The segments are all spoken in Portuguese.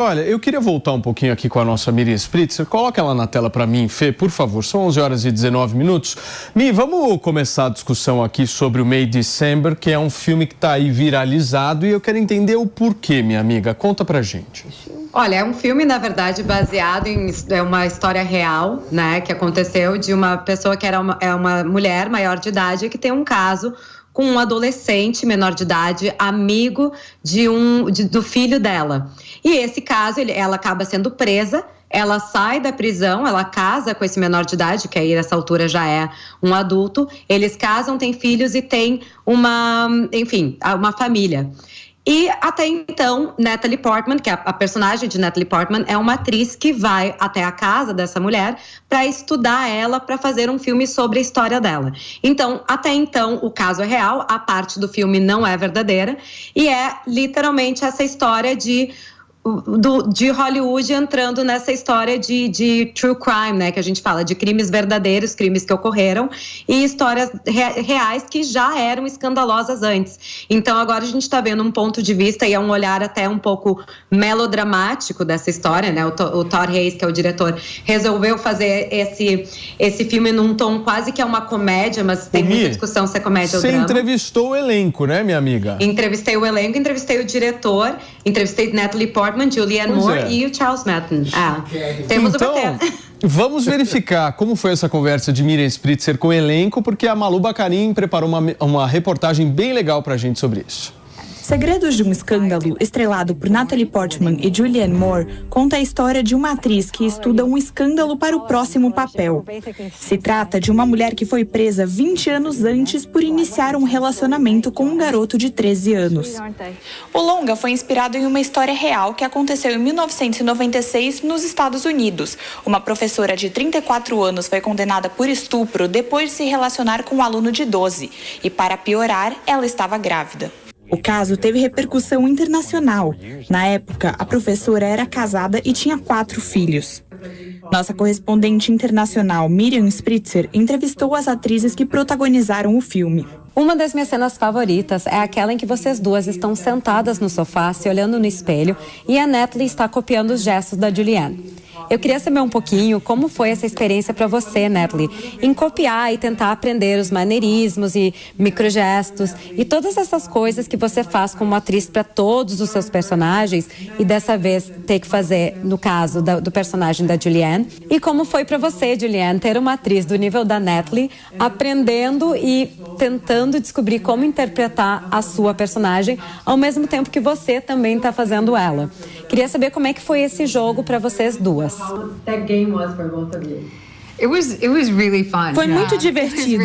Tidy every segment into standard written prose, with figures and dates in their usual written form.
Olha, eu queria voltar um pouquinho aqui com a nossa Miriam Spritzer. Coloca ela na tela para mim, Fê, por favor. São 11 horas e 19 minutos. Mi, vamos começar a discussão aqui sobre o May December, que é um filme que está aí viralizado e eu quero entender o porquê, minha amiga. Conta pra gente. Olha, é um filme, na verdade, baseado em uma história real, né, que aconteceu de uma pessoa que era uma mulher maior de idade que tem um caso com um adolescente menor de idade, amigo do filho dela. E esse caso, ela acaba sendo presa, ela sai da prisão, ela casa com esse menor de idade, que aí nessa altura já é um adulto, eles casam, têm filhos e têm uma família. E até então, Natalie Portman, que é a personagem de Natalie Portman, é uma atriz que vai até a casa dessa mulher para estudar ela, para fazer um filme sobre a história dela. Então, até então, o caso é real, a parte do filme não é verdadeira, e é literalmente essa história de Hollywood entrando nessa história de true crime, né, que a gente fala de crimes verdadeiros, crimes que ocorreram e histórias reais que já eram escandalosas antes. Então agora a gente está vendo um ponto de vista e é um olhar até um pouco melodramático dessa história, né? O Todd Haynes, que é o diretor, resolveu fazer esse filme num tom quase que é uma comédia, mas tem muita discussão se é comédia ou drama. Você entrevistou o elenco, né, minha amiga? Entrevistei o elenco, entrevistei o diretor, entrevistei Natalie Portman, Julianne Moore e o Charles Madden. Temos então, vamos verificar como foi essa conversa de Miriam Spritzer com o elenco, porque a Malu Bacarin preparou uma reportagem bem legal pra gente sobre isso. Segredos de um Escândalo, estrelado por Natalie Portman e Julianne Moore, conta a história de uma atriz que estuda um escândalo para o próximo papel. Se trata de uma mulher que foi presa 20 anos antes por iniciar um relacionamento com um garoto de 13 anos. O longa foi inspirado em uma história real que aconteceu em 1996 nos Estados Unidos. Uma professora de 34 anos foi condenada por estupro depois de se relacionar com um aluno de 12. E para piorar, ela estava grávida. O caso teve repercussão internacional. Na época, a professora era casada e tinha 4 filhos. Nossa correspondente internacional, Miriam Spritzer, entrevistou as atrizes que protagonizaram o filme. Uma das minhas cenas favoritas é aquela em que vocês duas estão sentadas no sofá, se olhando no espelho, e a Natalie está copiando os gestos da Julianne. Eu queria saber um pouquinho como foi essa experiência para você, Natalie, em copiar e tentar aprender os maneirismos e microgestos e todas essas coisas que você faz como atriz para todos os seus personagens e dessa vez ter que fazer no caso do personagem da Julianne. E como foi para você, Julianne, ter uma atriz do nível da Natalie aprendendo e tentando descobrir como interpretar a sua personagem ao mesmo tempo que você também está fazendo ela. Queria saber como é que foi esse jogo para vocês duas. Foi muito divertido.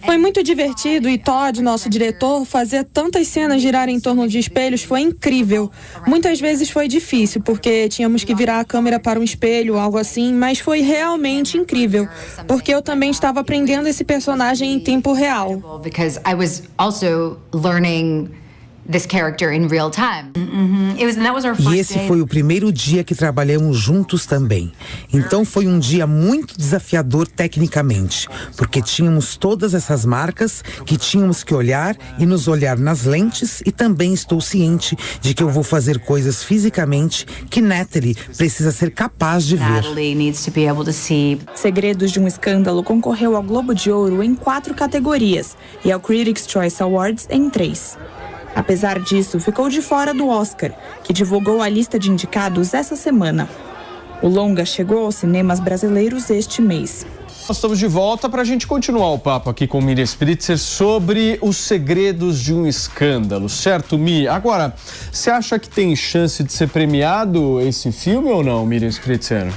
Foi muito divertido e Todd, nosso diretor, fazer tantas cenas girarem em torno de espelhos foi incrível. Muitas vezes foi difícil, porque tínhamos que virar a câmera para um espelho, algo assim, mas foi realmente incrível, porque eu também estava aprendendo esse personagem em tempo real. This character in real time. E esse foi o primeiro dia que trabalhamos juntos também. Então foi um dia muito desafiador tecnicamente, porque tínhamos todas essas marcas que tínhamos que olhar e nos olhar nas lentes, e também estou ciente de que eu vou fazer coisas fisicamente que Natalie precisa ser capaz de ver. Segredos de um Escândalo concorreu ao Globo de Ouro em 4 categorias e ao Critics' Choice Awards em 3. Apesar disso, ficou de fora do Oscar, que divulgou a lista de indicados essa semana. O longa chegou aos cinemas brasileiros este mês. Nós estamos de volta para a gente continuar o papo aqui com Miriam Spritzer sobre os segredos de um escândalo, certo, Mi? Agora, você acha que tem chance de ser premiado esse filme ou não, Miriam Spritzer?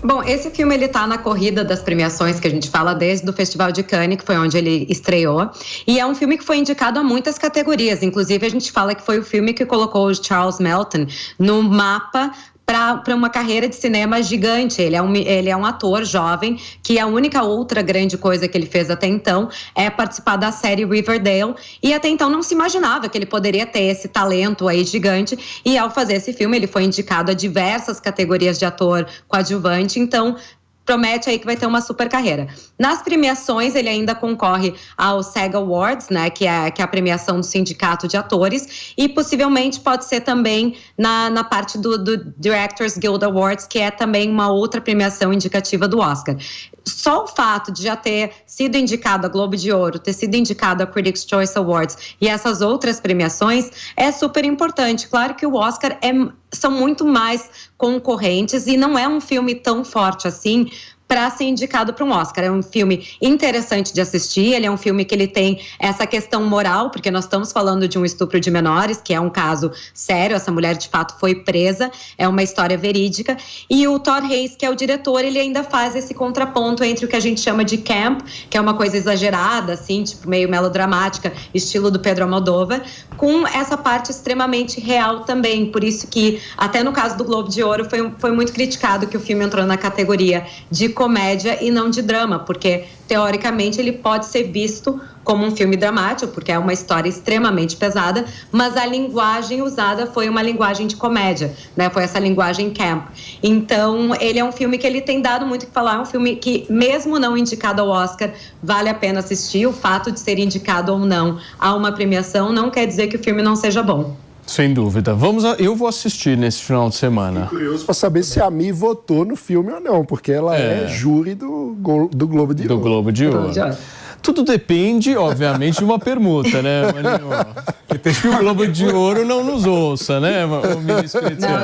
Bom, esse filme ele tá na corrida das premiações que a gente fala desde o Festival de Cannes, que foi onde ele estreou. E é um filme que foi indicado a muitas categorias. Inclusive, a gente fala que foi o filme que colocou o Charles Melton no mapa para uma carreira de cinema gigante. Ele é um ator jovem, que a única outra grande coisa que ele fez até então é participar da série Riverdale, e até então não se imaginava que ele poderia ter esse talento aí gigante, e ao fazer esse filme ele foi indicado a diversas categorias de ator coadjuvante. Então, promete aí que vai ter uma super carreira. Nas premiações, ele ainda concorre ao SAG Awards, né, que é a premiação do Sindicato de Atores, e possivelmente pode ser também na parte do Directors Guild Awards, que é também uma outra premiação indicativa do Oscar. Só o fato de já ter sido indicado a Globo de Ouro, ter sido indicado a Critics' Choice Awards e essas outras premiações é super importante. Claro que o Oscar são muito mais concorrentes e não é um filme tão forte assim para ser indicado para um Oscar. É um filme interessante de assistir, ele é um filme que ele tem essa questão moral, porque nós estamos falando de um estupro de menores, que é um caso sério, essa mulher de fato foi presa, é uma história verídica, e o Todd Haynes, que é o diretor, ele ainda faz esse contraponto entre o que a gente chama de camp, que é uma coisa exagerada, assim, tipo meio melodramática, estilo do Pedro Almodóvar, com essa parte extremamente real também, por isso que, até no caso do Globo de Ouro, foi muito criticado que o filme entrou na categoria de comédia e não de drama, porque teoricamente ele pode ser visto como um filme dramático, porque é uma história extremamente pesada, mas a linguagem usada foi uma linguagem de comédia, né? Foi essa linguagem camp. Então, ele é um filme que ele tem dado muito o que falar, é um filme que, mesmo não indicado ao Oscar, vale a pena assistir. O fato de ser indicado ou não a uma premiação não quer dizer que o filme não seja bom. Sem dúvida. Eu vou assistir nesse final de semana. Fiquei curioso para saber se a Mi votou no filme ou não, porque ela é júri do Globo de Ouro. Do Globo de Ouro. Tudo depende, obviamente, de uma permuta, né, Maninho? Que o Globo de Ouro não nos ouça, né,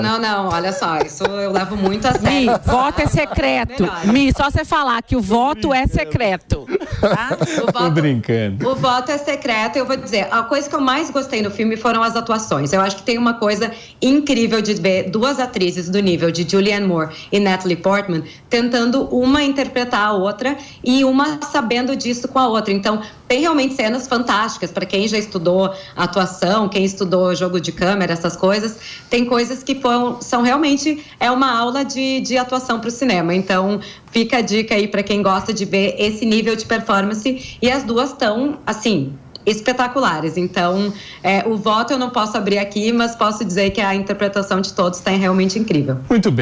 Não, olha só, isso eu levo muito a sério. Mi, voto é secreto. Mi, só você falar que o voto é secreto. Tá? Tô brincando. O voto é secreto, eu vou dizer, a coisa que eu mais gostei no filme foram as atuações. Eu acho que tem uma coisa incrível de ver duas atrizes do nível de Julianne Moore e Natalie Portman tentando uma interpretar a outra e uma sabendo disso com a outra. Então, tem realmente cenas fantásticas para quem já estudou atuação, quem estudou jogo de câmera, essas coisas. Tem coisas que são realmente uma aula de atuação para o cinema. Então, fica a dica aí para quem gosta de ver esse nível de performance. E as duas estão, assim, espetaculares. Então, o voto eu não posso abrir aqui, mas posso dizer que a interpretação de todos está realmente incrível. Muito bem.